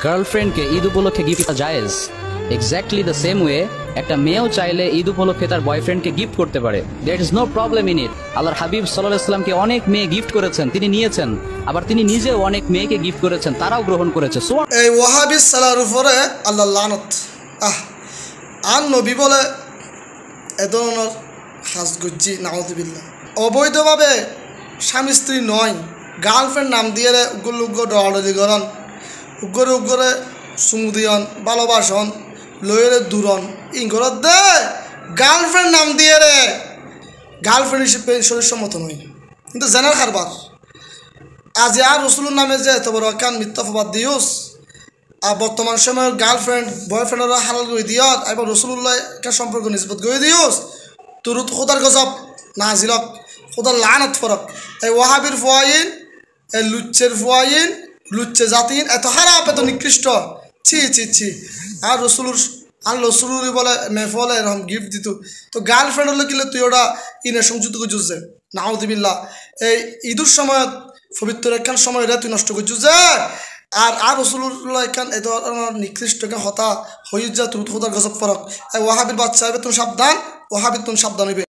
গার্লফ্রেন্ডকে ঈদ উপলক্ষে গিফট করা জায়েজ। এক্স্যাক্টলি দ্য সেম ওয়ে একটা মেয়েও চাইলে ঈদ উপলক্ষে তার বয়ফ্রেন্ডকে গিফট করতে পারে। There is no problem in it. আল্লাহর হাবিব সাল্লাল্লাহু আলাইহি ওয়াসাল্লামকে অনেক মেয়ে গিফট করেছেন, তিনি নিয়েছেন, আবার তিনি নিজেও অনেক মেয়েকে গিফট করেছেন, তারাও গ্রহণ করেছে। এই ওয়াহাবি সালার উপরে আল্লাহ লানত। আর নবী বলে এ ধরনের হাজগুজ্জি নাউযুবিল্লাহ। অবৈধভাবে স্বামী স্ত্রী নয়, গার্লফ্রেন্ড নাম দিয়ে উগ্র উগ্র ডরাডরি করেন, উগ্রে চুমু দিয়ন, ভালোবাসন, লয়েরে দূরন ইঙ্গরত দে গার্লফ্রেন্ড নাম দিয়ে রে গার্লফ্রেন্ড হিসেবে শরীর সম্মত নয়, কিন্তু জেনার কারবার। আজ আর রসুলের নামে যে এত বড় কান মিথ্যা ফবাদ দিওস, আর বর্তমান সময়ের গার্লফ্রেন্ড বয়ফ্রেন্ডরা হালাল করে দিয়ত, এবার রসুল্লাহ একটা সম্পর্ক নিষ্পত করে দিওস, তোর খোদার গজব নাজিলক, খোদার লানত ফরক। এই ওয়াহাবির ফোয়াইন, এই লুচ্চের ফোয়াইন, লুচ্চে জাতিন এত খারাপ, এত নিকৃষ্ট, ছি ছি ছি। আর রসুলুর বলে মেফলে এরকম গিফট দিত, তো গার্লফ্রেন্ড হলে কিলে তুই ওটা ইনে সংযুক্ত করছিস যে নাউযুবিল্লাহ। এই ঈদুর সময় পবিত্র একখান সময় রে তুই নষ্ট করছিস যে, আর রসুল্লাহ একখান এত নিকৃষ্ট হতা হয়ে যা তুই খোদার গজব ফরক। এই ওয়াহাবির বাচ্চা হবে তুমি সাবধান, ওয়াহাবির তুমি সাবধান হইবে।